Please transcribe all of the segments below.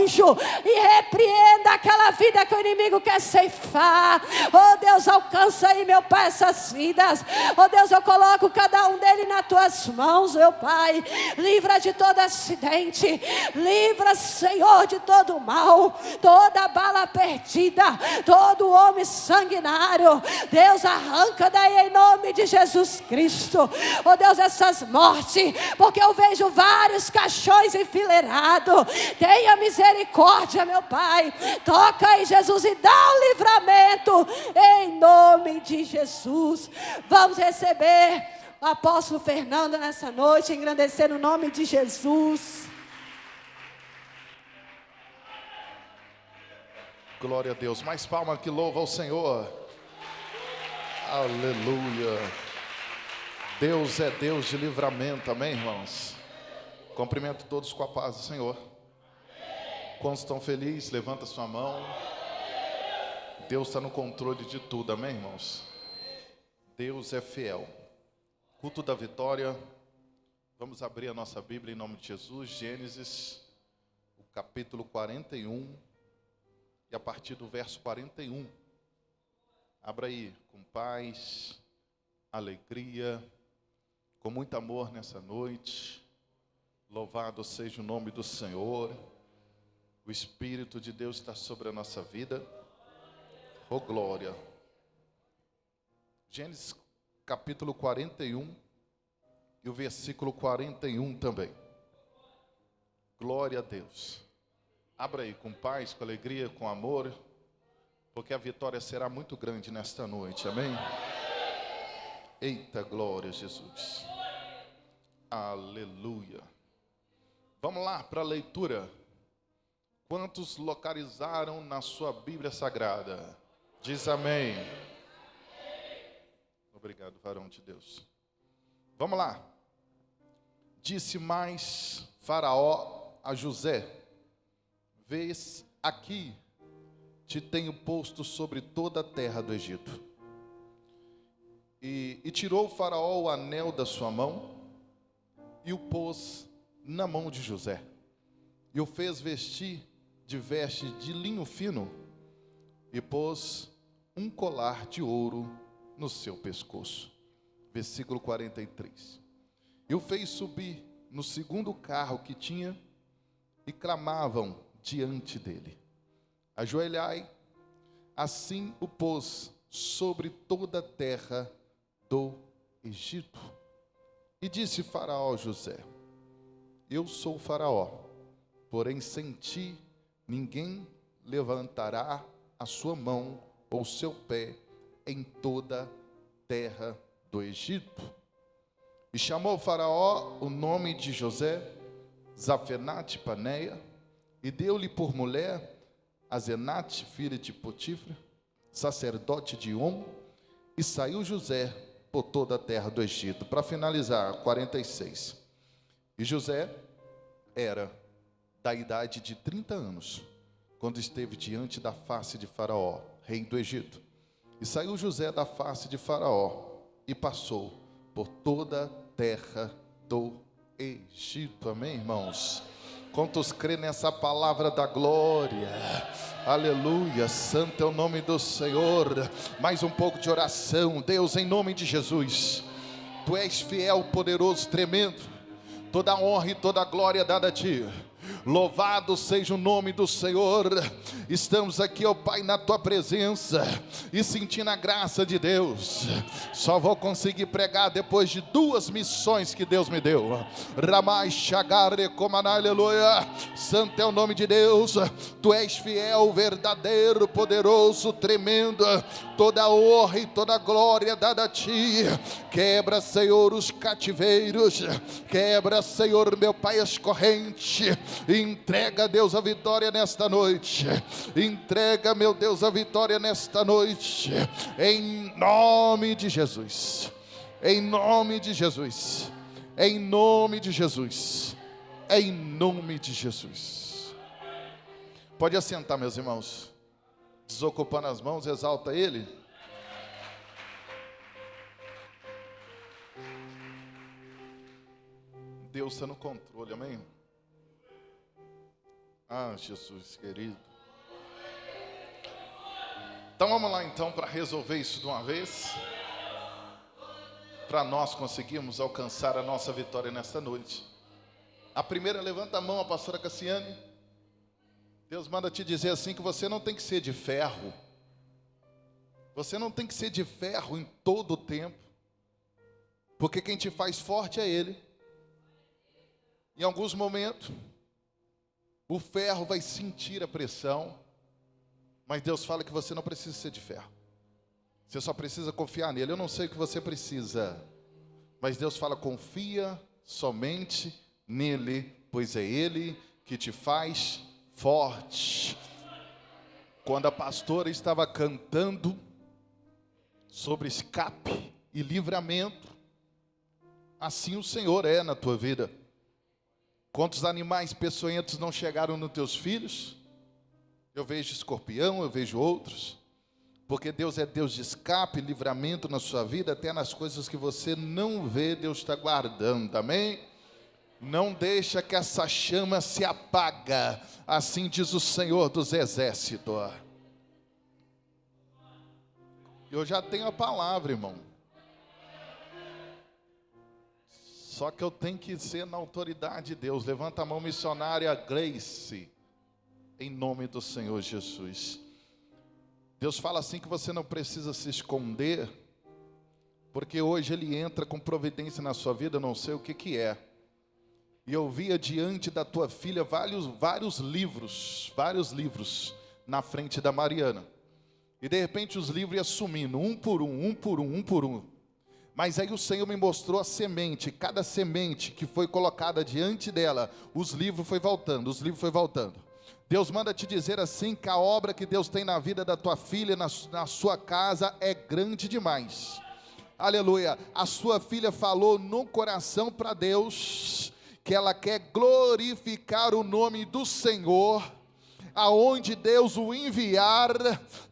anjo e repreenda aquela vida que o inimigo quer ceifar. Oh Deus, alcança aí, meu Pai, essas vidas. Oh Deus, eu coloco cada um deles nas tuas mãos, meu Pai. Livra de todo acidente, livra, Senhor, de todo mal, toda bala perdida, todo homem sanguinário. Deus, arranca daí em nome de Jesus Cristo. Oh Deus, essas mortes, porque eu vejo vários caixões enfileirados. Tenha misericórdia, meu Pai. Toca aí, Jesus, e dá o livramento em nome de Jesus. Vamos receber o apóstolo Fernando nessa noite, engrandecer o nome de Jesus. Glória a Deus. Mais palma que louva ao Senhor. Aleluia. Deus é Deus de livramento, amém, irmãos? Cumprimento todos com a paz do Senhor. Quantos estão felizes, levanta sua mão. Deus está no controle de tudo, amém, irmãos? Deus é fiel. Culto da vitória. Vamos abrir a nossa Bíblia em nome de Jesus. Gênesis, o capítulo 41. E a partir do verso 41. Abra aí com paz, alegria, com muito amor nessa noite. Louvado seja o nome do Senhor. O Espírito de Deus está sobre a nossa vida. Oh glória. Gênesis capítulo 41 e o versículo 41 também. Glória a Deus. Abra aí com paz, com alegria, com amor, porque a vitória será muito grande nesta noite, amém? Eita glória, Jesus. Aleluia. Vamos lá para a leitura. Quantos localizaram na sua Bíblia Sagrada? Diz amém. Obrigado, varão de Deus. Vamos lá. Disse mais Faraó a José: vês aqui, te tenho posto sobre toda a terra do Egito. E tirou o Faraó o anel da sua mão e o pôs na mão de José. E o fez vestir de veste de linho fino e pôs um colar de ouro no seu pescoço. Versículo 43. E o fez subir no segundo carro que tinha e clamavam diante dele: ajoelhai. Assim o pôs sobre toda a terra do Egito. E disse Faraó a José: eu sou Faraó, porém sem ti ninguém levantará a sua mão ou seu pé em toda a terra do Egito. E chamou Faraó o nome de José Zafenate Paneia, e deu-lhe por mulher Azenate, filha de Potifra, sacerdote de On, e saiu José por toda a terra do Egito. Para finalizar, 46. E José era da idade de 30 anos, quando esteve diante da face de Faraó, rei do Egito. E saiu José da face de Faraó e passou por toda a terra do Egito. Amém, irmãos? Quantos crê nessa palavra da glória? Aleluia, santo é o nome do Senhor. Mais um pouco de oração. Deus, em nome de Jesus, Tu és fiel, poderoso, tremendo. Toda a honra e toda a glória dada a Ti. Louvado seja o nome do Senhor. Estamos aqui, ó Pai, na Tua presença e sentindo a graça de Deus. Só vou conseguir pregar depois de 2 missões que Deus me deu. Ramai Shagare Komanai, aleluia. Santo é o nome de Deus. Tu és fiel, verdadeiro, poderoso, tremendo. Toda a honra e toda a glória dada a Ti. Quebra, Senhor, os cativeiros. Quebra, Senhor, meu Pai, as correntes. Entrega, Deus, a vitória nesta noite. Entrega, meu Deus, a vitória nesta noite. Em nome de Jesus. Em nome de Jesus. Em nome de Jesus. Em nome de Jesus. Pode assentar, meus irmãos. Desocupando as mãos, exalta Ele. Deus está no controle, amém? Ah, Jesus querido. Então vamos lá então para resolver isso de uma vez. Para nós conseguirmos alcançar a nossa vitória nesta noite. A primeira, levanta a mão, a pastora Cassiane. Deus manda te dizer assim que você não tem que ser de ferro. Você não tem que ser de ferro em todo o tempo. Porque quem te faz forte é Ele. Em alguns momentos, o ferro vai sentir a pressão. Mas Deus fala que você não precisa ser de ferro. Você só precisa confiar nele. Eu não sei o que você precisa. Mas Deus fala, confia somente nele. Pois é Ele que te faz forte. Quando a pastora estava cantando sobre escape e livramento, assim o Senhor é na tua vida. Quantos animais peçonhentos não chegaram nos teus filhos? Eu vejo escorpião, eu vejo outros. Porque Deus é Deus de escape, livramento na sua vida, até nas coisas que você não vê, Deus está guardando, amém? Não deixa que essa chama se apaga, assim diz o Senhor dos Exércitos. Eu já tenho a palavra, irmão. Só que eu tenho que ser na autoridade de Deus. Levanta a mão, missionária Grace, em nome do Senhor Jesus. Deus fala assim que você não precisa se esconder, porque hoje Ele entra com providência na sua vida, eu não sei o que é. E eu via diante da tua filha vários livros na frente da Mariana. E de repente os livros iam sumindo, um por um. Mas aí o Senhor me mostrou a semente, cada semente que foi colocada diante dela, os livros foi voltando. Deus manda te dizer assim, que a obra que Deus tem na vida da tua filha, na sua casa, é grande demais. Aleluia. A sua filha falou no coração para Deus, que ela quer glorificar o nome do Senhor, aonde Deus o enviar,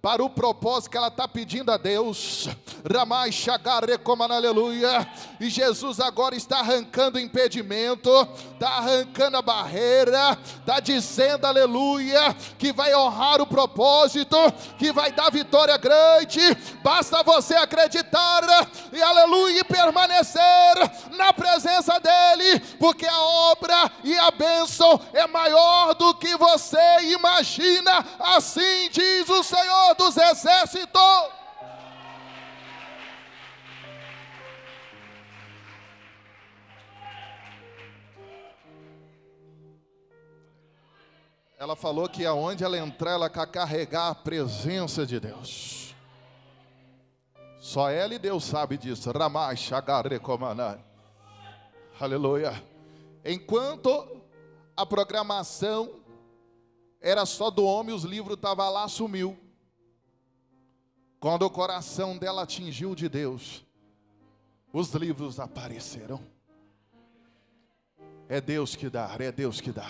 para o propósito que ela está pedindo a Deus. Ramai Shagare Coman, aleluia. E Jesus agora está arrancando impedimento, está arrancando a barreira, está dizendo, aleluia, que vai honrar o propósito, que vai dar vitória grande. Basta você acreditar e aleluia, e permanecer na presença dEle, porque a obra e a bênção é maior do que você imagina, assim diz o Senhor dos Exércitos. Ela falou que aonde ela entrar, ela quer carregar a presença de Deus. Só ela e Deus sabe disso. Ramai Shagare Komanai. Aleluia. Enquanto a programação era só do homem, os livros estavam lá, sumiu. Quando o coração dela atingiu de Deus, os livros apareceram. É Deus que dá, é Deus que dá.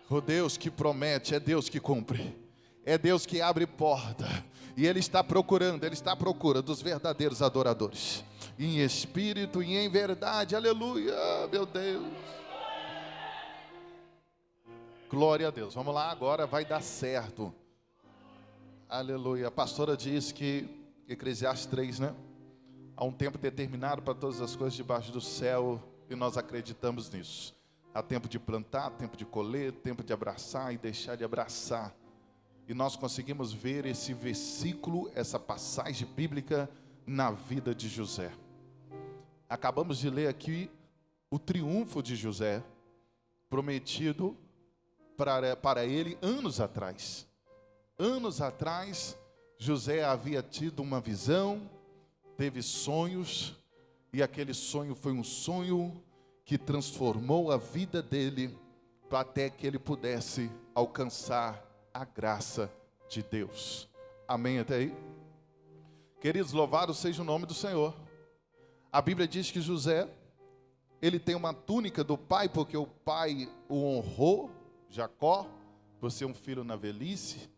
O Deus que promete, é Deus que cumpre. É Deus que abre porta. E Ele está à procura dos verdadeiros adoradores. Em espírito e em verdade, aleluia, meu Deus. Glória a Deus. Vamos lá, agora vai dar certo. Aleluia. A pastora diz que, Eclesiastes 3, né? Há um tempo determinado para todas as coisas debaixo do céu, e nós acreditamos nisso. Há tempo de plantar, tempo de colher, tempo de abraçar e deixar de abraçar. E nós conseguimos ver esse versículo, essa passagem bíblica na vida de José. Acabamos de ler aqui o triunfo de José, prometido para ele anos atrás. Anos atrás, José havia tido uma visão, teve sonhos, e aquele sonho foi um sonho que transformou a vida dele, até que ele pudesse alcançar a graça de Deus. Amém até aí? Queridos, louvado seja o nome do Senhor. A Bíblia diz que José, ele tem uma túnica do pai, porque o pai o honrou, Jacó, por ser um filho na velhice.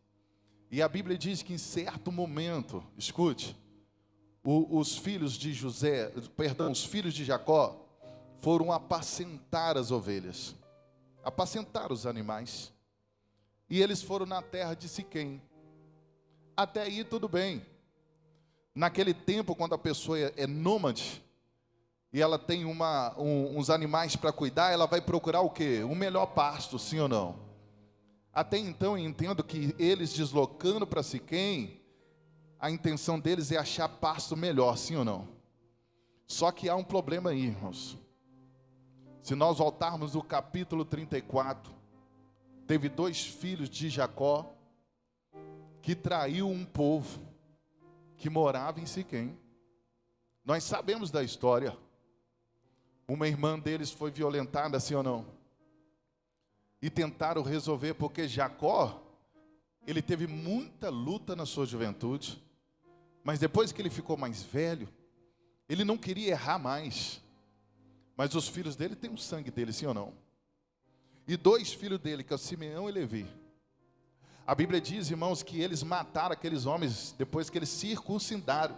E a Bíblia diz que em certo momento, escute, os filhos de os filhos de Jacó foram apacentar as ovelhas, apacentar os animais. e eles foram na terra de Siquém. Até aí tudo bem. Naquele tempo, quando a pessoa é nômade, e ela tem uns animais para cuidar, ela vai procurar o quê? O melhor pasto, sim ou não? Até então eu entendo que eles deslocando para Siquém, a intenção deles é achar pasto melhor, sim ou não? Só que há um problema aí, irmãos. Se nós voltarmos no capítulo 34, teve 2 filhos de Jacó, que traiu um povo que morava em Siquém. Nós sabemos da história. Uma irmã deles foi violentada, sim ou não? E tentaram resolver, porque Jacó, ele teve muita luta na sua juventude, mas depois que ele ficou mais velho, ele não queria errar mais. Mas os filhos dele têm o sangue dele, sim ou não? E 2 filhos dele, que é o Simeão e Levi. A Bíblia diz, irmãos, que eles mataram aqueles homens depois que eles circuncidaram.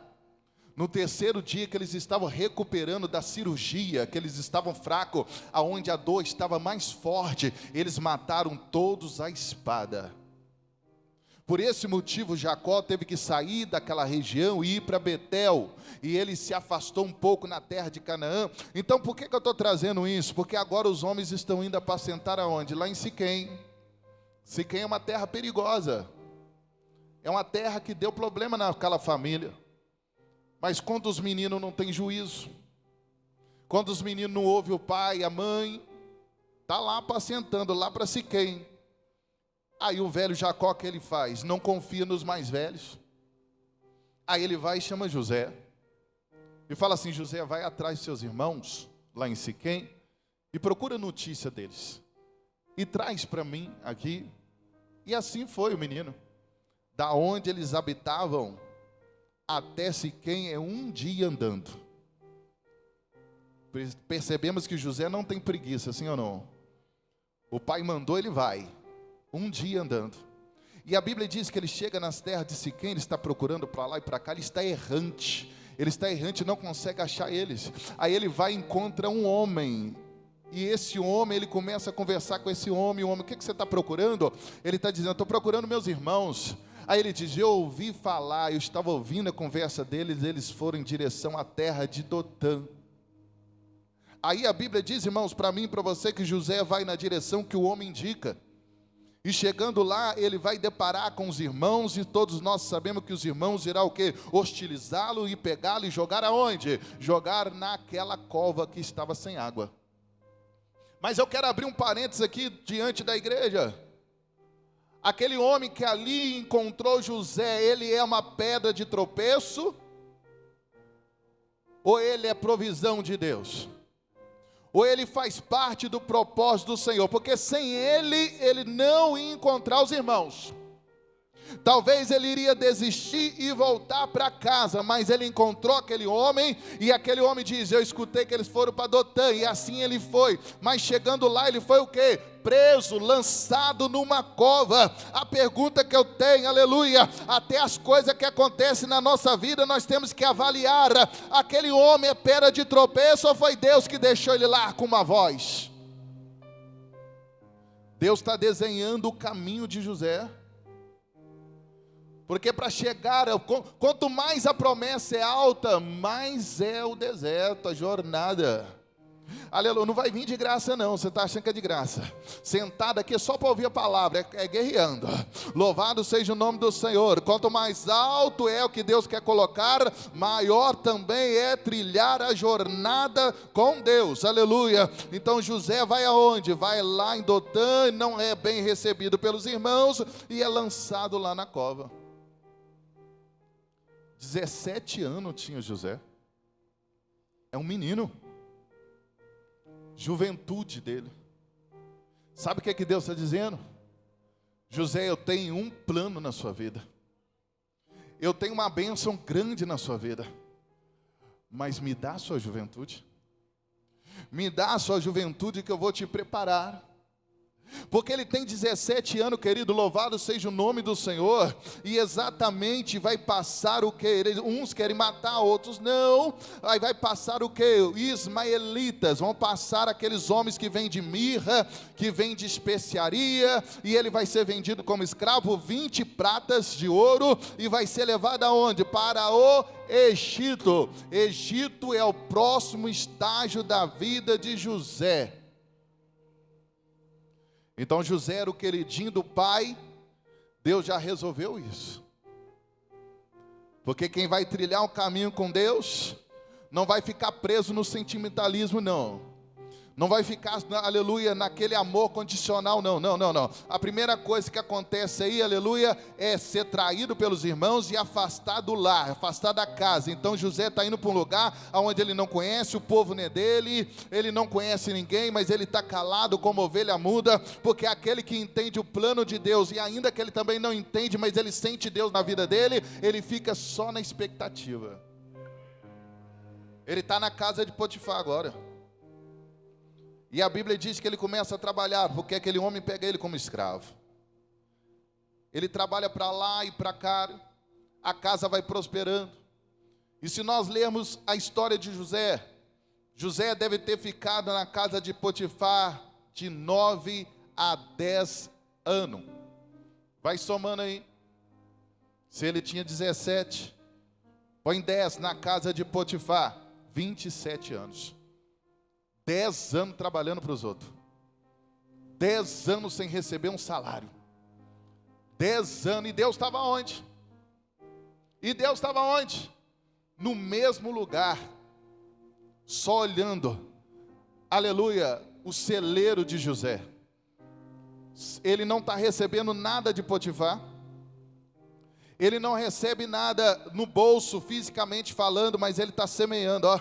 No 3º dia que eles estavam recuperando da cirurgia, que eles estavam fracos, aonde a dor estava mais forte, eles mataram todos à espada. Por esse motivo, Jacó teve que sair daquela região e ir para Betel, e ele se afastou um pouco na terra de Canaã. Então, por que eu estou trazendo isso? Porque agora os homens estão indo apacentar aonde? Lá em Siquém. Siquém é uma terra perigosa, é uma terra que deu problema naquela família. Mas quando os meninos não têm juízo, quando os meninos não ouvem o pai, a mãe, está lá apacentando, lá para Siquém. Aí o velho Jacó, que ele faz? Não confia nos mais velhos. Aí ele vai e chama José. E fala assim, José, vai atrás de seus irmãos, lá em Siquém, e procura notícia deles. E traz para mim aqui. E assim foi o menino. Da onde eles habitavam até Siquém é 1 dia andando. Percebemos que José não tem preguiça, sim ou não? O pai mandou, ele vai. 1 dia andando. E a Bíblia diz que ele chega nas terras de Siquém, ele está procurando para lá e para cá, ele está errante. Ele está errante e não consegue achar eles. Aí ele vai e encontra um homem. E esse homem, ele começa a conversar com esse homem. O homem, o que você está procurando? Ele está dizendo, estou procurando meus irmãos. Aí ele diz, eu ouvi falar, eu estava ouvindo a conversa deles, eles foram em direção à terra de Dotã. Aí a Bíblia diz, irmãos, para mim e para você, que José vai na direção que o homem indica. E chegando lá, ele vai deparar com os irmãos, e todos nós sabemos que os irmãos irão o quê? Hostilizá-lo e pegá-lo e jogar aonde? Jogar naquela cova que estava sem água. Mas eu quero abrir um parênteses aqui diante da igreja. Aquele homem que ali encontrou José, ele é uma pedra de tropeço? Ou ele é provisão de Deus? Ou ele faz parte do propósito do Senhor? Porque sem ele não ia encontrar os irmãos. Talvez ele iria desistir e voltar para casa, mas ele encontrou aquele homem, e aquele homem diz, eu escutei que eles foram para Dotã, e assim ele foi. Mas chegando lá, ele foi o quê? Preso, lançado numa cova. A pergunta que eu tenho, aleluia, até as coisas que acontecem na nossa vida, nós temos que avaliar, aquele homem é pedra de tropeço, ou foi Deus que deixou ele lá com uma voz? Deus está desenhando o caminho de José. Porque para chegar, quanto mais a promessa é alta, mais é o deserto, a jornada. Aleluia, não vai vir de graça não, você está achando que é de graça. Sentado aqui só para ouvir a palavra, é guerreando. Louvado seja o nome do Senhor. Quanto mais alto é o que Deus quer colocar, maior também é trilhar a jornada com Deus. Aleluia. Então José vai aonde? Vai lá em Dotã, não é bem recebido pelos irmãos e é lançado lá na cova. 17 anos tinha José. É um menino. Juventude dele. Sabe o que é que Deus está dizendo? José, eu tenho um plano na sua vida. Eu tenho uma bênção grande na sua vida. Mas me dá a sua juventude. Me dá a sua juventude que eu vou te preparar. Porque ele tem 17 anos, querido, louvado seja o nome do Senhor, e exatamente vai passar o que? Uns querem matar, outros não. Aí vai passar o que? Ismaelitas, vão passar aqueles homens que vêm de mirra, que vêm de especiaria, e ele vai ser vendido como escravo, 20 pratas de ouro, e vai ser levado aonde? Para o Egito. Egito é o próximo estágio da vida de José. Então José era o queridinho do pai. Deus já resolveu isso, porque quem vai trilhar um caminho com Deus não vai ficar preso no sentimentalismo, não vai ficar, aleluia, naquele amor condicional, não. A primeira coisa que acontece aí, aleluia, é ser traído pelos irmãos e afastar do lar, afastar da casa. Então José está indo para um lugar onde ele não conhece, o povo não é dele, ele não conhece ninguém, mas ele está calado como ovelha muda, porque é aquele que entende o plano de Deus, e ainda que ele também não entende, mas ele sente Deus na vida dele, ele fica só na expectativa. Ele está na casa de Potifar agora. E a Bíblia diz que ele começa a trabalhar, porque aquele homem pega ele como escravo. Ele trabalha para lá e para cá, a casa vai prosperando. E se nós lermos a história de José, José deve ter ficado na casa de Potifar de 9 a 10 anos. Vai somando aí. Se ele tinha 17, põe 10 na casa de Potifar, 27 anos. 10 anos trabalhando para os outros, 10 anos sem receber um salário, 10 anos, e Deus estava onde? No mesmo lugar, só olhando, aleluia, o celeiro de José. Ele não está recebendo nada de Potifar, ele não recebe nada no bolso, fisicamente falando, mas ele está semeando, ó.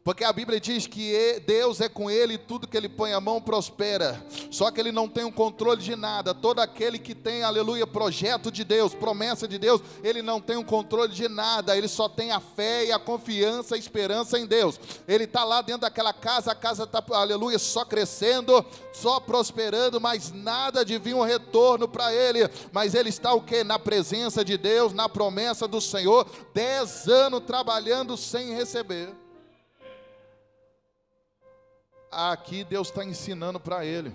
Porque a Bíblia diz que Deus é com ele e tudo que ele põe a mão prospera. Só que ele não tem o controle de nada. Todo aquele que tem, aleluia, projeto de Deus, promessa de Deus, ele não tem o controle de nada. Ele só tem a fé e a confiança, a esperança em Deus. Ele está lá dentro daquela casa, a casa está, aleluia, só crescendo, só prosperando, mas nada de vir um retorno para ele. Mas ele está o quê? Na presença de Deus, na promessa do Senhor, 10 anos trabalhando sem receber. Aqui Deus está ensinando para ele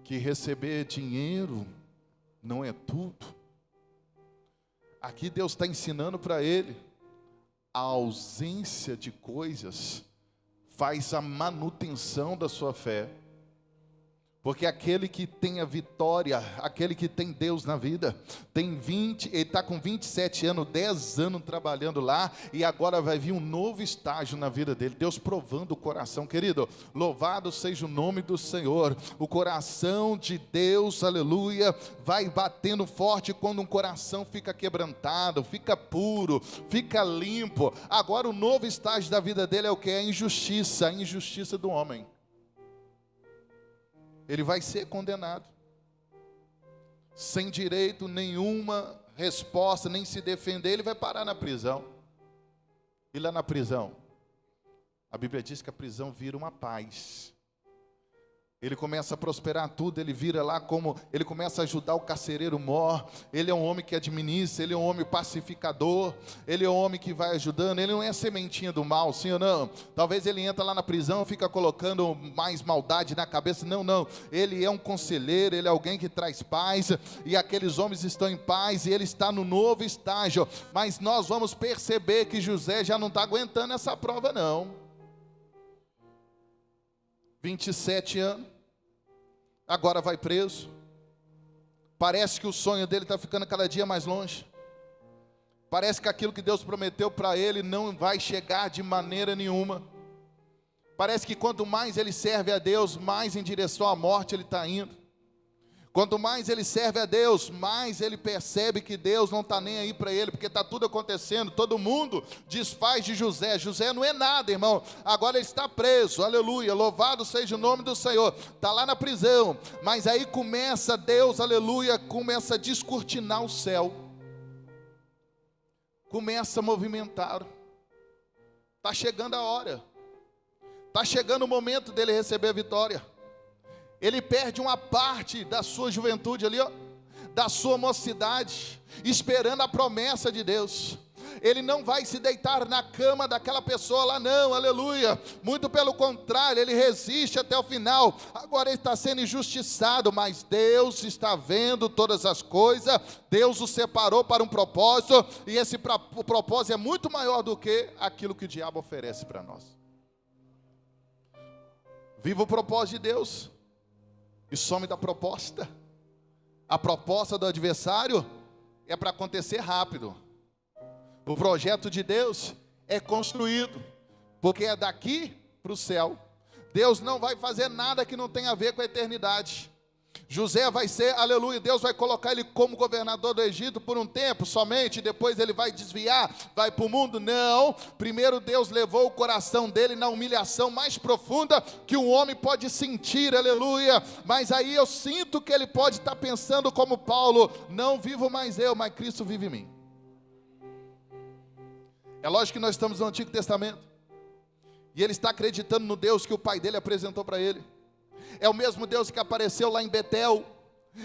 que receber dinheiro não é tudo. Aqui Deus está ensinando para ele a ausência de coisas faz a manutenção da sua fé. Porque aquele que tem a vitória, aquele que tem Deus na vida, ele está com 27 anos, 10 anos trabalhando lá, e agora vai vir um novo estágio na vida dele. Deus provando o coração, querido, louvado seja o nome do Senhor. O coração de Deus, aleluia, vai batendo forte quando um coração fica quebrantado, fica puro, fica limpo. Agora o novo estágio da vida dele é o que? A injustiça do homem. Ele vai ser condenado, sem direito nenhuma resposta, nem se defender, ele vai parar na prisão. E lá na prisão, a Bíblia diz que a prisão vira uma paz. Ele começa a prosperar tudo, ele vira lá como, ele começa a ajudar o carcereiro mor, ele é um homem que administra, ele é um homem pacificador, ele é um homem que vai ajudando, ele não é sementinha do mal, sim ou não? Talvez ele entra lá na prisão e fica colocando mais maldade na cabeça, não, ele é um conselheiro, ele é alguém que traz paz, e aqueles homens estão em paz, e ele está no novo estágio, mas nós vamos perceber que José já não está aguentando essa prova não. 27 anos, agora vai preso, parece que o sonho dele está ficando cada dia mais longe, parece que aquilo que Deus prometeu para ele não vai chegar de maneira nenhuma, parece que quanto mais ele serve a Deus, mais em direção à morte ele está indo. Quanto mais ele serve a Deus, mais ele percebe que Deus não está nem aí para ele, porque está tudo acontecendo, todo mundo desfaz de José. José não é nada, irmão, agora ele está preso, aleluia, louvado seja o nome do Senhor, está lá na prisão, mas aí começa Deus, aleluia, começa a descortinar o céu, começa a movimentar, está chegando a hora, está chegando o momento dele receber a vitória. ele perde uma parte da sua juventude ali, ó, da sua mocidade, esperando a promessa de Deus. Ele não vai se deitar na cama daquela pessoa lá, não, aleluia. Muito pelo contrário, ele resiste até o final. Agora ele está sendo injustiçado, mas Deus está vendo todas as coisas. Deus o separou para um propósito, e esse propósito é muito maior do que aquilo que o diabo oferece para nós. Viva o propósito de Deus e some da proposta. A proposta do adversário é para acontecer rápido. O projeto de Deus é construído, porque é daqui para o céu. Deus não vai fazer nada que não tenha a ver com a eternidade. José vai ser, aleluia, Deus vai colocar ele como governador do Egito por um tempo somente, depois ele vai desviar, vai para o mundo? Não, primeiro Deus levou o coração dele na humilhação mais profunda que um homem pode sentir, aleluia. Mas aí eu sinto que ele pode estar pensando como Paulo: não vivo mais eu, mas Cristo vive em mim. É lógico que nós estamos no Antigo Testamento, e ele está acreditando no Deus que o pai dele apresentou para ele. É o mesmo Deus que apareceu lá em Betel,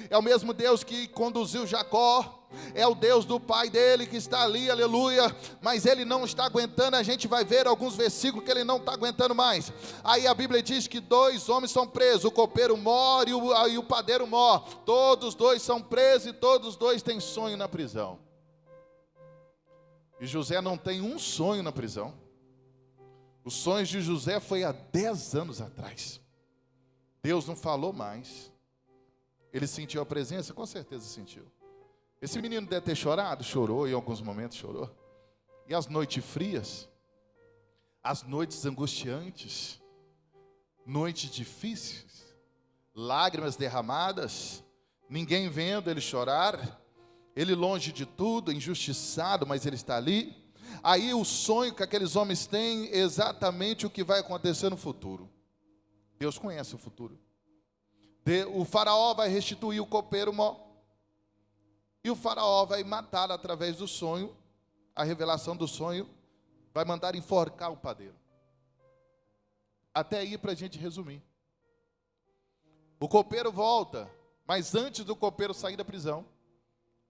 é o mesmo Deus que conduziu Jacó, é o Deus do pai dele que está ali, aleluia. Mas ele não está aguentando, a gente vai ver alguns versículos que ele não está aguentando mais. Aí a Bíblia diz que 2 homens são presos, o copeiro mor e o padeiro mor. Todos 2 são presos e todos 2 têm sonho na prisão. E José não tem um sonho na prisão. Os sonhos de José foi há 10 anos atrás. Deus não falou mais. Ele sentiu a presença? Com certeza sentiu. Esse menino deve ter chorado, chorou, em alguns momentos chorou. E as noites frias, as noites angustiantes, noites difíceis, lágrimas derramadas, ninguém vendo ele chorar, ele longe de tudo, injustiçado, mas ele está ali. Aí o sonho que aqueles homens têm é exatamente o que vai acontecer no futuro. Deus conhece o futuro. O faraó vai restituir o copeiro mor, e o faraó vai matar através do sonho, a revelação do sonho, vai mandar enforcar o padeiro. Até aí, para a gente resumir. O copeiro volta, mas antes do copeiro sair da prisão,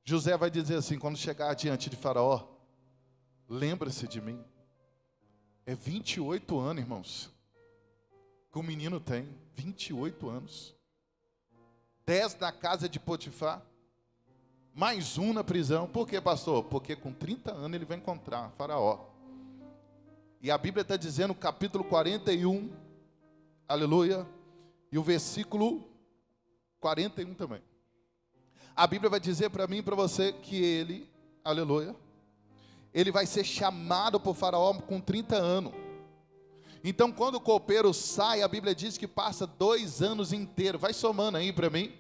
José vai dizer assim, quando chegar diante de faraó: lembra-se de mim. É 28 anos, irmãos, que o menino tem, 28 anos. 10 na casa de Potifar, mais 1 na prisão. Por quê, pastor? Porque com 30 anos ele vai encontrar faraó. E a Bíblia está dizendo, capítulo 41, aleluia, e o versículo 41 também. A Bíblia vai dizer para mim e para você que ele, aleluia, ele vai ser chamado por faraó com 30 anos. Então quando o copeiro sai, a Bíblia diz que passa 2 anos inteiros. Vai somando aí para mim.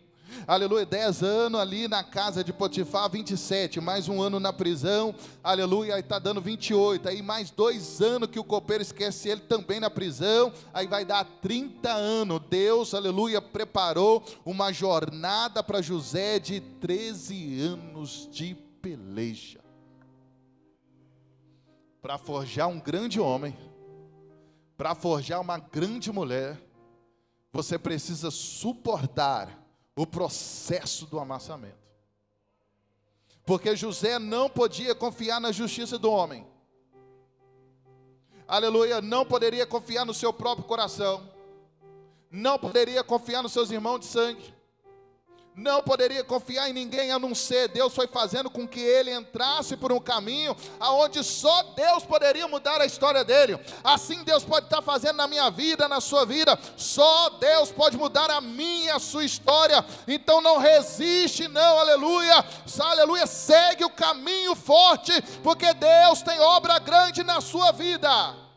Aleluia, 10 anos ali na casa de Potifar, 27, mais 1 ano na prisão, aleluia, aí está dando 28, aí mais 2 anos que o copeiro esquece ele também na prisão, aí vai dar 30 anos, Deus, aleluia, preparou uma jornada para José de 13 anos de peleja, para forjar um grande homem, para forjar uma grande mulher. Você precisa suportar o processo do amassamento, porque José não podia confiar na justiça do homem, aleluia, não poderia confiar no seu próprio coração, não poderia confiar nos seus irmãos de sangue, não poderia confiar em ninguém a não ser Deus. Foi fazendo com que ele entrasse por um caminho aonde só Deus poderia mudar a história dele. Assim Deus pode estar fazendo na minha vida, na sua vida. Só Deus pode mudar a minha e a sua história. Então não resiste não, aleluia, aleluia, segue o caminho forte, porque Deus tem obra grande na sua vida.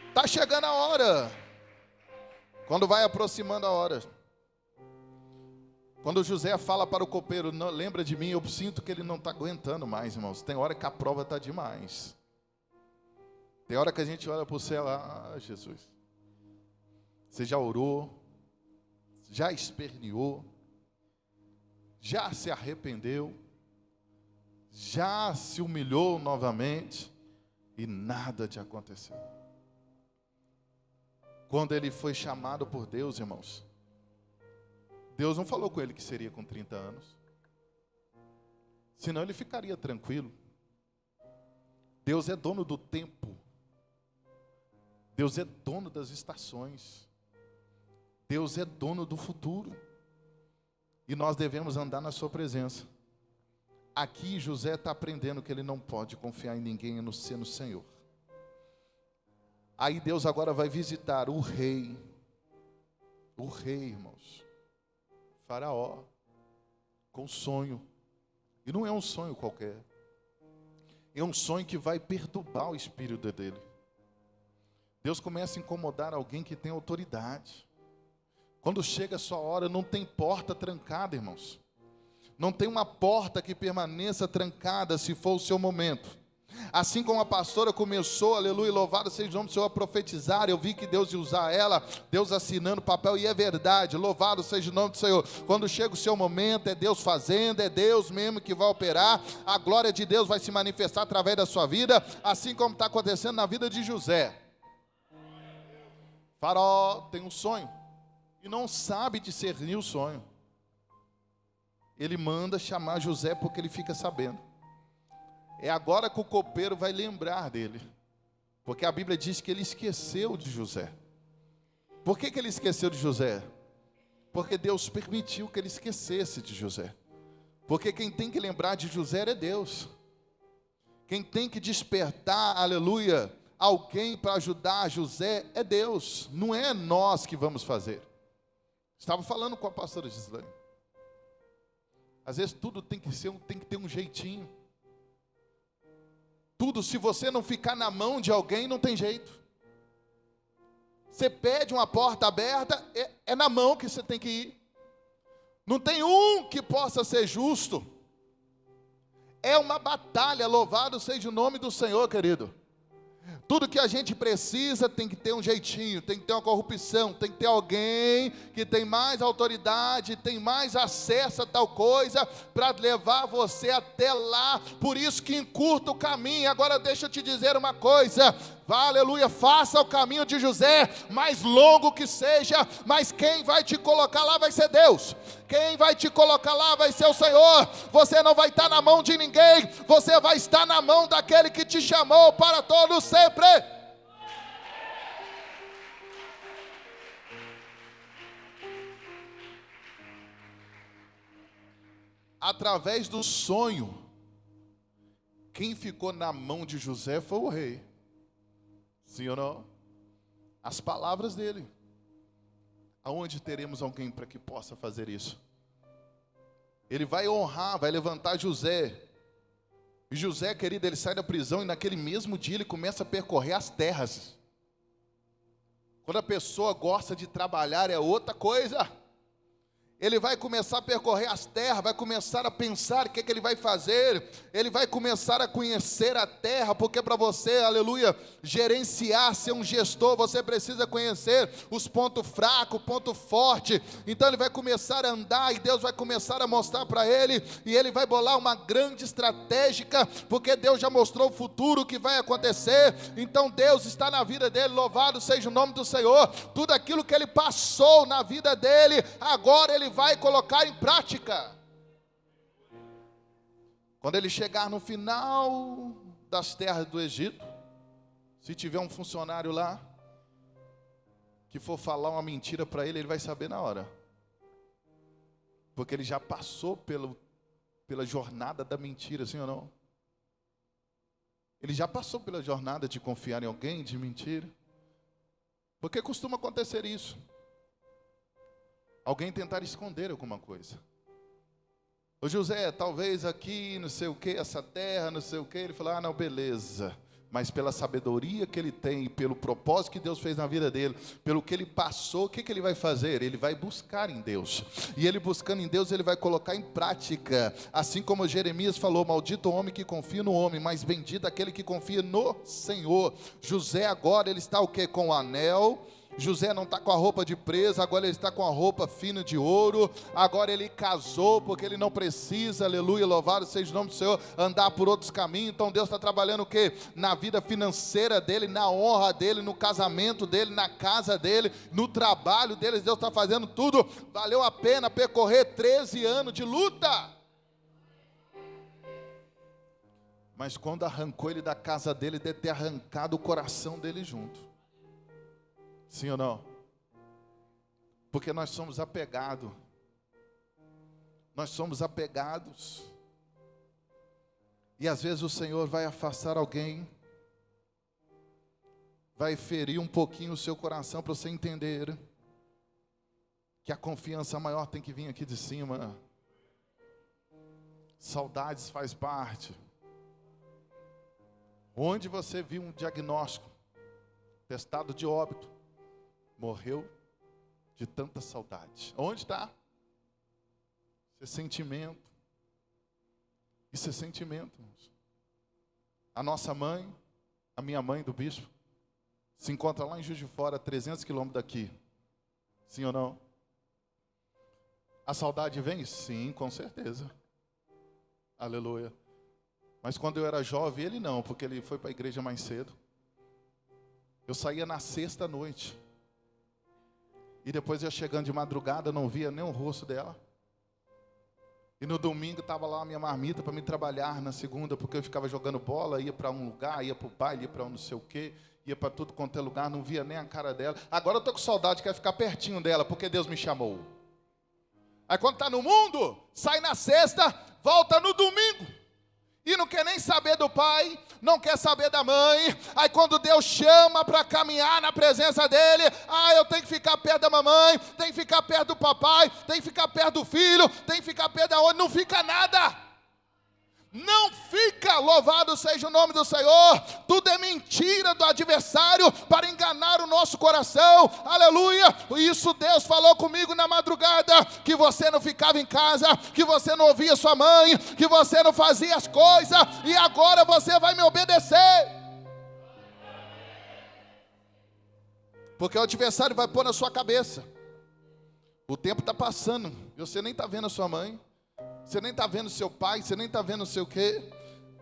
Está chegando a hora. Quando vai aproximando a hora, quando José fala para o copeiro: não, lembra de mim, eu sinto que ele não está aguentando mais, irmãos. Tem hora que a prova está demais. Tem hora que a gente olha para o céu: ah, Jesus, você já orou, já esperneou, já se arrependeu, já se humilhou novamente, e nada de acontecer. Quando ele foi chamado por Deus, irmãos, Deus não falou com ele que seria com 30 anos. Senão ele ficaria tranquilo. Deus é dono do tempo. Deus é dono das estações. Deus é dono do futuro. E nós devemos andar na sua presença. Aqui José está aprendendo que ele não pode confiar em ninguém a não ser no Senhor. Aí Deus agora vai visitar o rei. O rei, irmãos. Faraó. Com sonho. E não é um sonho qualquer. É um sonho que vai perturbar o espírito dele. Deus começa a incomodar alguém que tem autoridade. Quando chega a sua hora, não tem porta trancada, irmãos. Não tem uma porta que permaneça trancada se for o seu momento. Assim como a pastora começou, aleluia, louvado seja o nome do Senhor, a profetizar, eu vi que Deus ia usar ela, Deus assinando papel, e é verdade, louvado seja o nome do Senhor. Quando chega o seu momento, é Deus fazendo, é Deus mesmo que vai operar, a glória de Deus vai se manifestar através da sua vida, assim como está acontecendo na vida de José. Faraó tem um sonho, e não sabe discernir o sonho. Ele manda chamar José porque ele fica sabendo. É agora que o copeiro vai lembrar dele. Porque a Bíblia diz que ele esqueceu de José. Por que ele esqueceu de José? Porque Deus permitiu que ele esquecesse de José. Porque quem tem que lembrar de José é Deus. Quem tem que despertar, aleluia, alguém para ajudar José é Deus. Não é nós que vamos fazer. Estava falando com a pastora Gislaine. Às vezes tudo tem que ter um jeitinho. Tudo, se você não ficar na mão de alguém, não tem jeito. Você pede uma porta aberta, é na mão que você tem que ir. Não tem um que possa ser justo. É uma batalha, louvado seja o nome do Senhor, querido. Tudo que a gente precisa tem que ter um jeitinho, tem que ter uma corrupção, tem que ter alguém que tem mais autoridade, tem mais acesso a tal coisa, para levar você até lá, por isso que encurta o caminho. Agora deixa eu te dizer uma coisa, aleluia, faça o caminho de José, mais longo que seja, mas quem vai te colocar lá vai ser Deus, quem vai te colocar lá vai ser o Senhor. Você não vai estar na mão de ninguém, você vai estar na mão daquele que te chamou para todos sempre. Através do sonho, quem ficou na mão de José foi o rei. Sim ou não? As palavras dele. Aonde teremos alguém para que possa fazer isso? Ele vai honrar, vai levantar José. E José, querido, ele sai da prisão e naquele mesmo dia ele começa a percorrer as terras. Quando a pessoa gosta de trabalhar é outra coisa. Ele vai começar a percorrer as terras, vai começar a pensar o que ele vai fazer, ele vai começar a conhecer a terra, porque para você, aleluia, gerenciar, ser um gestor, você precisa conhecer os pontos fracos, ponto forte. Então ele vai começar a andar e Deus vai começar a mostrar para ele, e ele vai bolar uma grande estratégica, porque Deus já mostrou o futuro que vai acontecer. Então Deus está na vida dele, louvado seja o nome do Senhor. Tudo aquilo que ele passou na vida dele, agora ele vai colocar em prática. Quando ele chegar no final das terras do Egito, se tiver um funcionário lá que for falar uma mentira para ele, ele vai saber na hora, porque ele já passou pela jornada da mentira, sim ou não? Ele já passou pela jornada de confiar em alguém, de mentir, porque costuma acontecer isso. Alguém tentar esconder alguma coisa. Ô José, talvez aqui, não sei o que, essa terra, não sei o que. Ele falou, não, beleza. Mas pela sabedoria que ele tem, pelo propósito que Deus fez na vida dele, pelo que ele passou, o que ele vai fazer? Ele vai buscar em Deus. E ele buscando em Deus, ele vai colocar em prática. Assim como Jeremias falou, maldito o homem que confia no homem, mas bendito aquele que confia no Senhor. José agora, ele está o quê? Com o anel. José não está com a roupa de preso, agora ele está com a roupa fina de ouro. Agora ele casou, porque ele não precisa, aleluia, louvado seja o nome do Senhor, andar por outros caminhos. Então Deus está trabalhando o quê? Na vida financeira dele, na honra dele, no casamento dele, na casa dele, no trabalho dele. Deus está fazendo tudo. Valeu a pena percorrer 13 anos de luta. Mas quando arrancou ele da casa dele, deve ter arrancado o coração dele junto. Sim ou não? Porque nós somos apegados. Nós somos apegados. E às vezes o Senhor vai afastar alguém, vai ferir um pouquinho o seu coração para você entender que a confiança maior tem que vir aqui de cima. Saudades faz parte. Onde você viu um diagnóstico, testado de óbito, morreu de tanta saudade. Onde está? Isso é sentimento. Isso é sentimento, irmãos. A nossa mãe, a minha mãe do bispo, se encontra lá em Juiz de Fora, 300 quilômetros daqui. Sim ou não? A saudade vem? Sim, com certeza. Aleluia. Mas quando eu era jovem, ele não, porque ele foi para a igreja mais cedo. Eu saía na sexta noite. E depois eu chegando de madrugada, não via nem o rosto dela. E no domingo estava lá a minha marmita para me trabalhar na segunda, porque eu ficava jogando bola, ia para um lugar, ia para o baile, ia para um não sei o quê, ia para tudo quanto é lugar, não via nem a cara dela. Agora eu estou com saudade, quero ficar pertinho dela, porque Deus me chamou. Aí quando está no mundo, sai na sexta, volta no domingo. E não quer nem saber do pai, não quer saber da mãe. Aí quando Deus chama para caminhar na presença dele, eu tenho que ficar perto da mamãe, tenho que ficar perto do papai, tenho que ficar perto do filho, tenho que ficar perto da onde, não fica nada. Não fica, louvado seja o nome do Senhor. Tudo é mentira do adversário para enganar o nosso coração, aleluia. Isso Deus falou comigo na madrugada, que você não ficava em casa, que você não ouvia sua mãe, que você não fazia as coisas, e agora você vai me obedecer. Porque o adversário vai pôr na sua cabeça, o tempo está passando, e você nem está vendo a sua mãe, você nem está vendo seu pai, você nem está vendo o seu quê.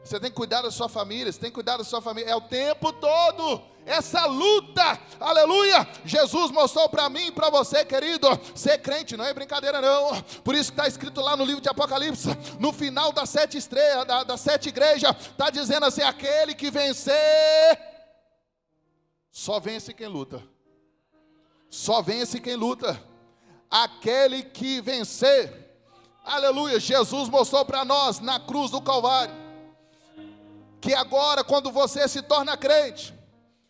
Você tem que cuidar da sua família, você tem que cuidar da sua família. É o tempo todo, essa luta, aleluia. Jesus mostrou para mim e para você, querido, ser crente não é brincadeira não. Por isso que está escrito lá no livro de Apocalipse, no final das 7 estrelas, das 7 igrejas, está dizendo assim, aquele que vencer, só vence quem luta. Só vence quem luta. Aquele que vencer, aleluia. Jesus mostrou para nós na cruz do Calvário, que agora quando você se torna crente,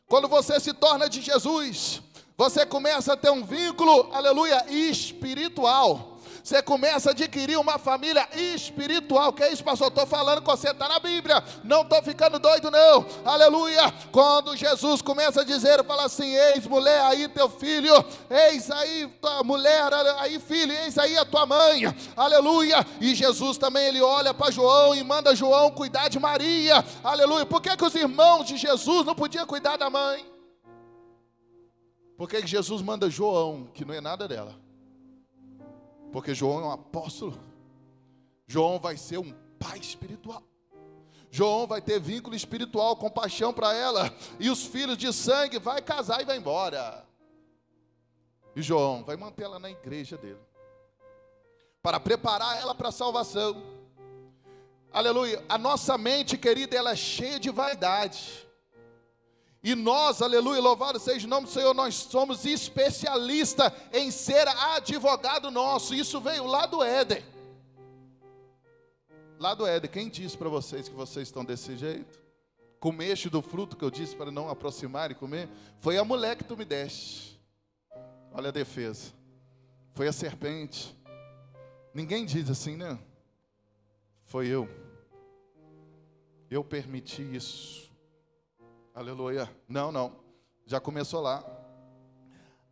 quando você se torna de Jesus, você começa a ter um vínculo, aleluia, espiritual. Você começa a adquirir uma família espiritual. Que é isso, pastor? Estou falando com você, está na Bíblia. Não estou ficando doido não, aleluia. Quando Jesus começa a dizer, fala assim, eis mulher aí teu filho, eis aí tua mulher, aí filho, eis aí a tua mãe, aleluia. E Jesus também, ele olha para João e manda João cuidar de Maria, aleluia. Por que os irmãos de Jesus não podiam cuidar da mãe? Por que Jesus manda João, que não é nada dela? Porque João é um apóstolo. João vai ser um pai espiritual. João vai ter vínculo espiritual, compaixão para ela. E os filhos de sangue vai casar e vai embora. E João vai manter ela na igreja dele, para preparar ela para a salvação. Aleluia. A nossa mente, querida, ela é cheia de vaidade. E nós, aleluia, louvado seja o nome do Senhor, nós somos especialistas em ser advogado nosso. Isso veio lá do Éden. Lá do Éden, quem disse para vocês que vocês estão desse jeito? Comeste do fruto que eu disse para não aproximar e comer? Foi a mulher que tu me deste. Olha a defesa. Foi a serpente. Ninguém diz assim, né? Foi eu. Eu permiti isso. Aleluia. Não. Já começou lá.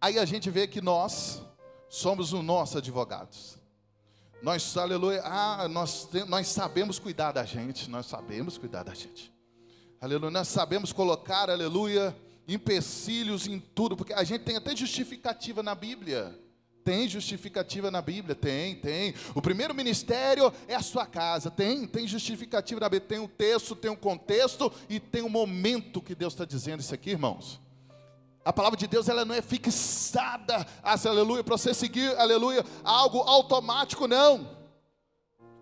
Aí a gente vê que nós somos os nossos advogados. Nós, aleluia, nós sabemos cuidar da gente. Nós sabemos cuidar da gente. Aleluia. Nós sabemos colocar, aleluia, empecilhos em tudo, porque a gente tem até justificativa na Bíblia. Tem justificativa na Bíblia, tem. O primeiro ministério é a sua casa, tem justificativa na Bíblia. Tem um texto, tem um contexto e tem um momento que Deus está dizendo isso aqui, irmãos. A palavra de Deus, ela não é fixada, aleluia, para você seguir, aleluia, algo automático, não.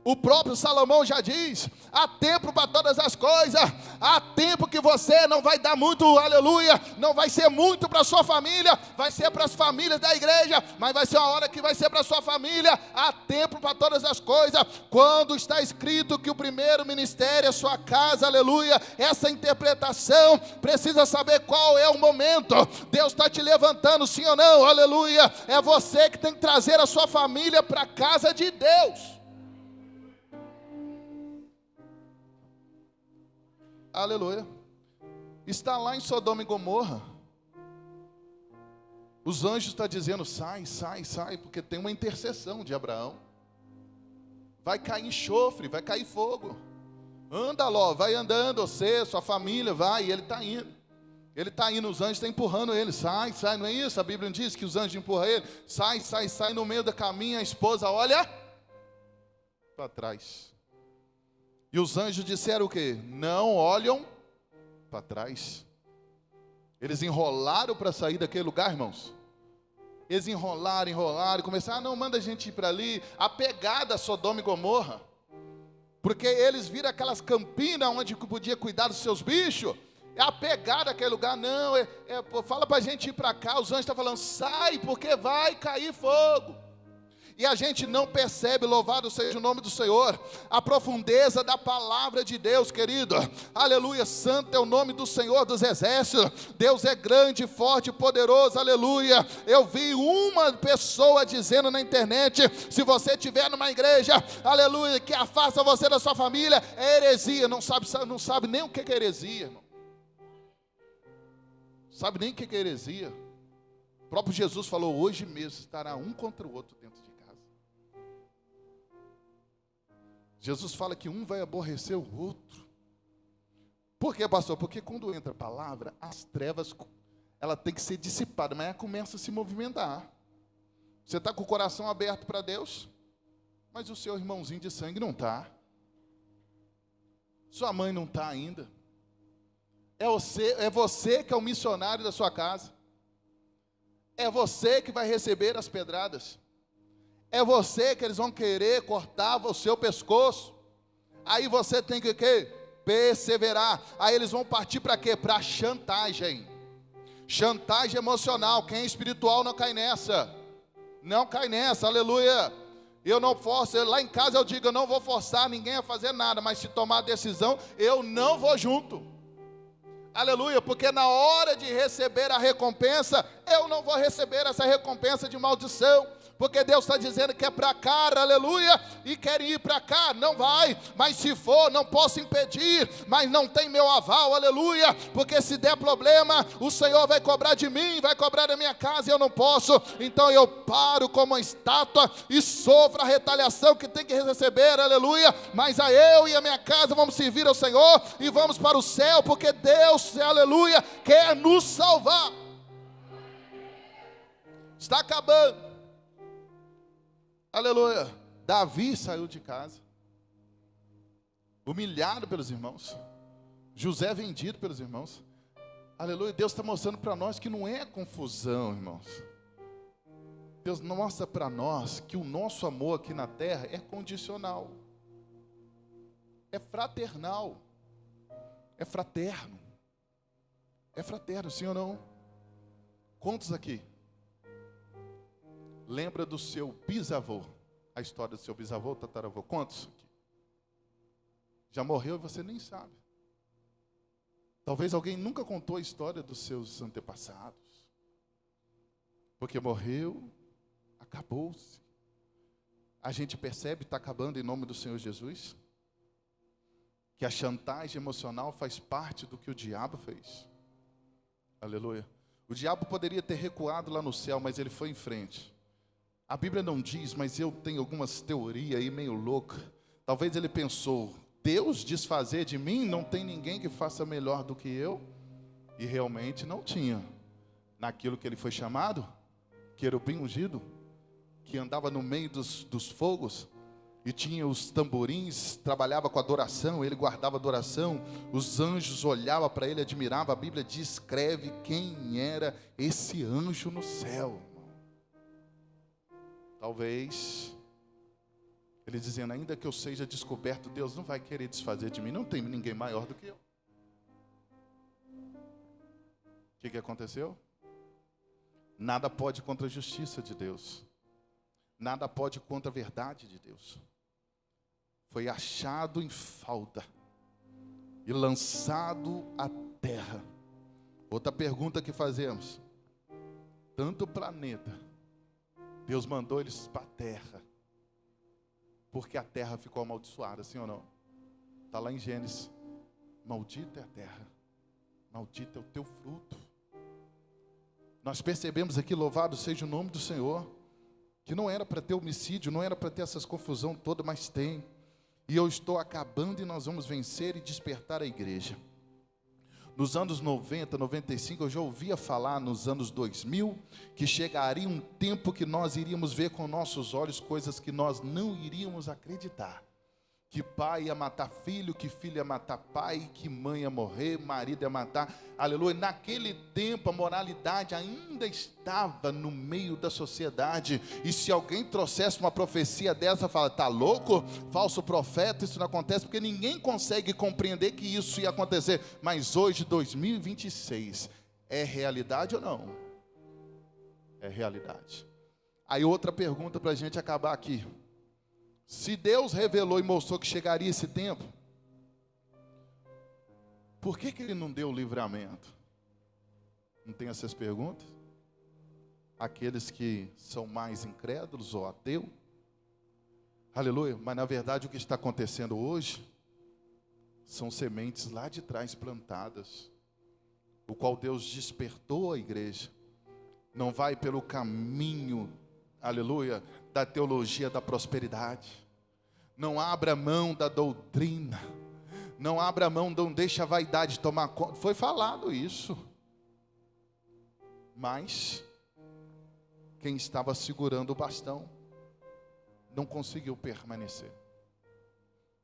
O próprio Salomão já diz: há tempo para todas as coisas, há tempo que você não vai dar muito, aleluia, não vai ser muito para a sua família, vai ser para as famílias da igreja, mas vai ser uma hora que vai ser para a sua família. Há tempo para todas as coisas. Quando está escrito que o primeiro ministério é a sua casa, aleluia, essa interpretação precisa saber qual é o momento. Deus está te levantando, sim ou não, aleluia, é você que tem que trazer a sua família para a casa de Deus. Aleluia. Está lá em Sodoma e Gomorra. Os anjos estão dizendo: sai, porque tem uma intercessão de Abraão. Vai cair enxofre, vai cair fogo. Anda, Ló, vai andando, você, sua família, vai. E ele está indo. Ele está indo, os anjos estão empurrando ele. Sai, não é isso? A Bíblia não diz que os anjos empurram ele. Sai. No meio do caminho, a esposa olha para trás. E os anjos disseram o quê? Não olham para trás. Eles enrolaram para sair daquele lugar, irmãos. Eles enrolaram e começaram: não, manda a gente ir para ali. A pegada Sodoma e Gomorra. Porque eles viram aquelas campinas onde podia cuidar dos seus bichos. É a pegada daquele lugar. Não, fala para a gente ir para cá. Os anjos estão falando: sai, porque vai cair fogo. E a gente não percebe, louvado seja o nome do Senhor, a profundeza da palavra de Deus, querido. Aleluia, santo é o nome do Senhor dos exércitos. Deus é grande, forte, poderoso, aleluia. Eu vi uma pessoa dizendo na internet: se você estiver numa igreja, aleluia, que afasta você da sua família, é heresia. Não sabe nem o que é heresia, irmão. Sabe nem o que é heresia. O próprio Jesus falou: hoje mesmo estará um contra o outro dentro de casa. Jesus fala que um vai aborrecer o outro. Por quê, pastor? Porque quando entra a palavra, as trevas, ela tem que ser dissipada, mas ela começa a se movimentar. Você está com o coração aberto para Deus, mas o seu irmãozinho de sangue não está. Sua mãe não está ainda. É você que é o missionário da sua casa. É você que vai receber as pedradas. É você que eles vão querer cortar o seu pescoço. Aí você tem que perseverar. Aí eles vão partir para quê? Para chantagem. Chantagem emocional. Quem é espiritual não cai nessa. Não cai nessa, aleluia. Eu não forço, lá em casa eu digo: eu não vou forçar ninguém a fazer nada, mas se tomar a decisão, eu não vou junto. Aleluia, porque na hora de receber a recompensa, eu não vou receber essa recompensa de maldição, porque Deus está dizendo que é para cá, aleluia, e querem ir para cá, não vai, mas se for, não posso impedir, mas não tem meu aval, aleluia, porque se der problema, o Senhor vai cobrar de mim, vai cobrar da minha casa, e eu não posso, então eu paro como uma estátua, e sofro a retaliação que tem que receber, aleluia, mas a eu e a minha casa vamos servir ao Senhor, e vamos para o céu, porque Deus, aleluia, quer nos salvar. Está acabando. Aleluia. Davi saiu de casa, humilhado pelos irmãos. José vendido pelos irmãos. Aleluia. Deus está mostrando para nós que não é confusão, irmãos. Deus mostra para nós que o nosso amor aqui na terra é condicional. É fraternal. É fraterno. É fraterno, sim ou não? Quantos aqui lembra do seu bisavô? A história do seu bisavô, tataravô. Quantos aqui? Já morreu e você nem sabe. Talvez alguém nunca contou a história dos seus antepassados. Porque morreu, acabou-se. A gente percebe, está acabando em nome do Senhor Jesus, que a chantagem emocional faz parte do que o diabo fez. Aleluia. O diabo poderia ter recuado lá no céu, mas ele foi em frente. A Bíblia não diz, mas eu tenho algumas teorias aí meio loucas. Talvez ele pensou: Deus desfazer de mim, não tem ninguém que faça melhor do que eu. E realmente não tinha. Naquilo que ele foi chamado, querubim ungido, que andava no meio dos fogos, e tinha os tamborins, trabalhava com adoração, ele guardava adoração, os anjos olhavam para ele, admiravam. A Bíblia descreve quem era esse anjo no céu. Talvez ele dizendo, ainda que eu seja descoberto, Deus não vai querer desfazer de mim, não tem ninguém maior do que eu. O que aconteceu? Nada pode contra a justiça de Deus. Nada pode contra a verdade de Deus. Foi achado em falta e lançado à terra. Outra pergunta que fazemos. Tanto o planeta, Deus mandou eles para a terra, porque a terra ficou amaldiçoada, sim ou não? Está lá em Gênesis. Maldita é a terra, maldito é o teu fruto. Nós percebemos aqui, louvado seja o nome do Senhor, que não era para ter homicídio, não era para ter essas confusão toda, mas tem. E eu estou acabando e nós vamos vencer e despertar a igreja. Nos anos 90, 95, eu já ouvia falar nos anos 2000, que chegaria um tempo que nós iríamos ver com nossos olhos coisas que nós não iríamos acreditar. Que pai ia matar filho, que filho ia matar pai, que mãe ia morrer, marido ia matar, aleluia. Naquele tempo a moralidade ainda estava no meio da sociedade, e se alguém trouxesse uma profecia dessa, fala, tá louco? Falso profeta, isso não acontece, porque ninguém consegue compreender que isso ia acontecer. Mas hoje, 2026, é realidade ou não? É realidade. Aí outra pergunta para a gente acabar aqui. Se Deus revelou e mostrou que chegaria esse tempo, por que Ele não deu o livramento? Não tem essas perguntas? Aqueles que são mais incrédulos ou ateus? Aleluia, mas na verdade o que está acontecendo hoje são sementes lá de trás plantadas, o qual Deus despertou a igreja. Não vai pelo caminho, aleluia, da teologia da prosperidade. Não abra mão da doutrina. Não abra mão, não deixa a vaidade tomar conta. Foi falado isso. Mas quem estava segurando o bastão não conseguiu permanecer.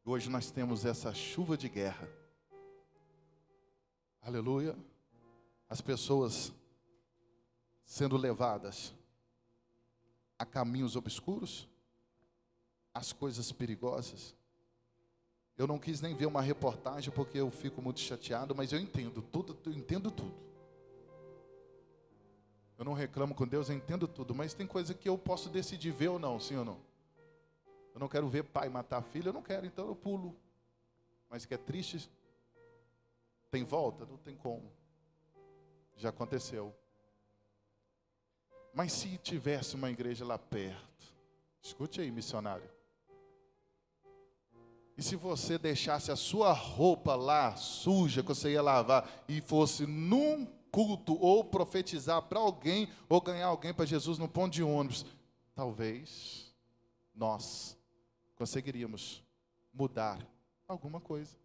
Hoje nós temos essa chuva de guerra. Aleluia. As pessoas sendo levadas a caminhos obscuros, as coisas perigosas. Eu não quis nem ver uma reportagem porque eu fico muito chateado, mas eu entendo tudo, Eu não reclamo com Deus, eu entendo tudo, mas tem coisa que eu posso decidir ver ou não, sim ou não? Eu não quero ver pai matar filho, eu não quero, então eu pulo. Mas que é triste, tem volta? Não tem como. Já aconteceu. Mas se tivesse uma igreja lá perto, escute aí, missionário. E se você deixasse a sua roupa lá suja, que você ia lavar, e fosse num culto, ou profetizar para alguém, ou ganhar alguém para Jesus no ponto de ônibus, talvez nós conseguiríamos mudar alguma coisa.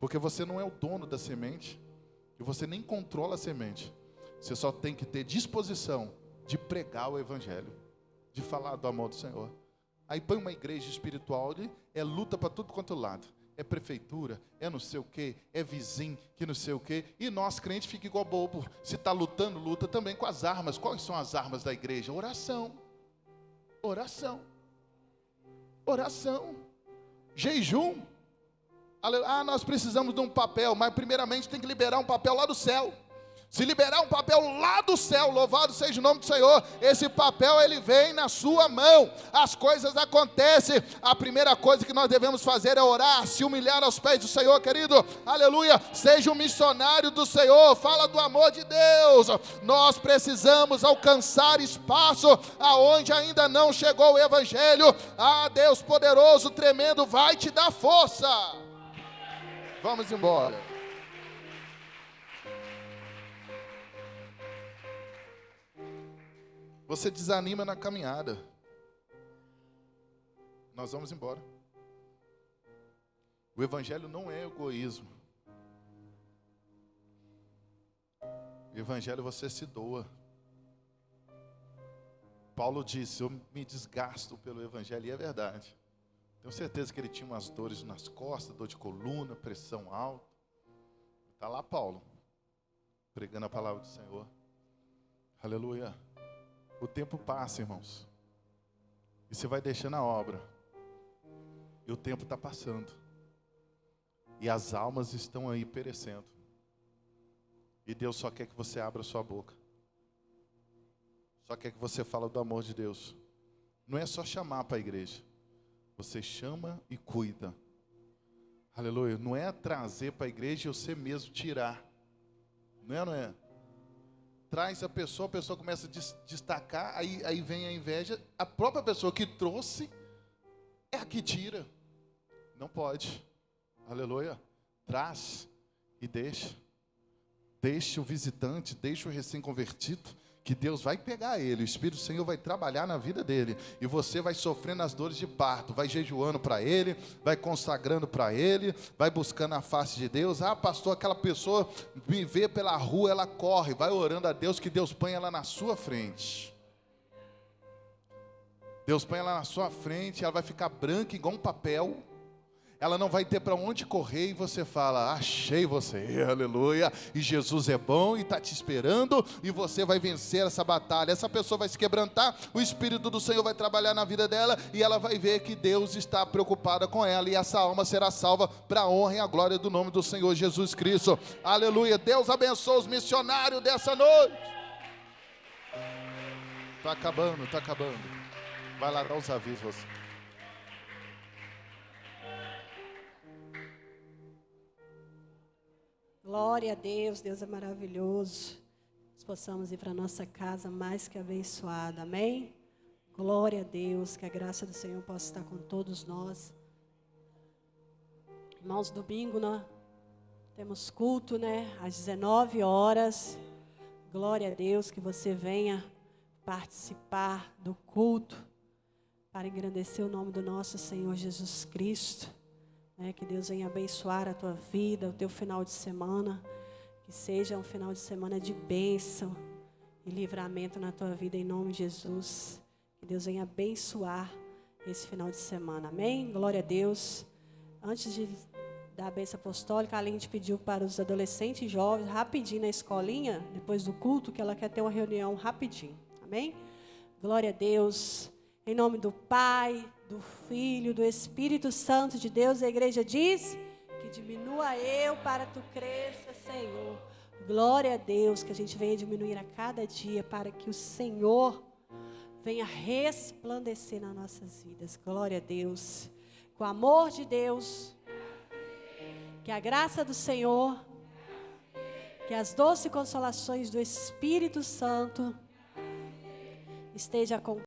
Porque você não é o dono da semente, e você nem controla a semente. Você só tem que ter disposição de pregar o evangelho, de falar do amor do Senhor. Aí põe uma igreja espiritual, é luta para tudo quanto lado. É prefeitura, é não sei o quê, é vizinho que não sei o quê. E nós crentes fica igual bobo. Se está lutando, luta também com as armas. Quais são as armas da igreja? Oração. Oração. Oração. Jejum. Ah, nós precisamos de um papel, mas primeiramente tem que liberar um papel lá do céu. Se liberar um papel lá do céu, louvado seja o nome do Senhor, esse papel ele vem na sua mão, as coisas acontecem. A primeira coisa que nós devemos fazer é orar, se humilhar aos pés do Senhor, querido, aleluia. Seja um missionário do Senhor, fala do amor de Deus. Nós precisamos alcançar espaço aonde ainda não chegou o evangelho. Ah, Deus poderoso, tremendo, vai te dar força. Vamos embora. Você desanima na caminhada. Nós vamos embora. O evangelho não é egoísmo. Evangelho você se doa. Paulo disse, eu me desgasto pelo Evangelho, e é verdade. Tenho certeza que ele tinha umas dores nas costas, dor de coluna, pressão alta. Está lá Paulo, pregando a palavra do Senhor. Aleluia. O tempo passa, irmãos. E você vai deixando a obra. E o tempo está passando. E as almas estão aí perecendo. E Deus só quer que você abra sua boca. Só quer que você fale do amor de Deus. Não é só chamar para a igreja. Você chama e cuida. Aleluia. Não é trazer para a igreja e você mesmo tirar. Não é? Traz a pessoa começa a destacar, aí vem a inveja. A própria pessoa que trouxe é a que tira. Não pode. Aleluia. Traz e deixa. Deixa o visitante, deixa o recém-convertido, que Deus vai pegar ele, o Espírito do Senhor vai trabalhar na vida dele, e você vai sofrendo as dores de parto, vai jejuando para ele, vai consagrando para ele, vai buscando a face de Deus. Ah, pastor, aquela pessoa me vê pela rua, ela corre, vai orando a Deus, que Deus põe ela na sua frente. Deus põe ela na sua frente, ela vai ficar branca igual um papel, ela não vai ter para onde correr, e você fala, achei você, aleluia, e Jesus é bom e está te esperando, e você vai vencer essa batalha. Essa pessoa vai se quebrantar, o Espírito do Senhor vai trabalhar na vida dela, e ela vai ver que Deus está preocupada com ela, e essa alma será salva para a honra e a glória do nome do Senhor Jesus Cristo. Aleluia. Deus abençoe os missionários dessa noite. Está acabando. Vai lá dar os avisos você. Glória a Deus, Deus é maravilhoso. Nós possamos ir para a nossa casa mais que abençoada, amém? Glória a Deus, que a graça do Senhor possa estar com todos nós. Irmãos, domingo nós temos culto, às 19 horas. Glória a Deus, que você venha participar do culto para engrandecer o nome do nosso Senhor Jesus Cristo. Que Deus venha abençoar a tua vida, o teu final de semana, que seja um final de semana de bênção e livramento na tua vida, em nome de Jesus. Que Deus venha abençoar esse final de semana, amém? Glória a Deus. Antes de dar a bênção apostólica, a Aline pediu para os adolescentes e jovens, rapidinho na escolinha, depois do culto, que ela quer ter uma reunião rapidinho, amém? Glória a Deus. Em nome do Pai, do Filho, do Espírito Santo de Deus, a igreja diz que diminua eu para tu cresça, Senhor. Glória a Deus, que a gente venha diminuir a cada dia para que o Senhor venha resplandecer nas nossas vidas. Glória a Deus. Com o amor de Deus, que a graça do Senhor, que as doces consolações do Espírito Santo esteja com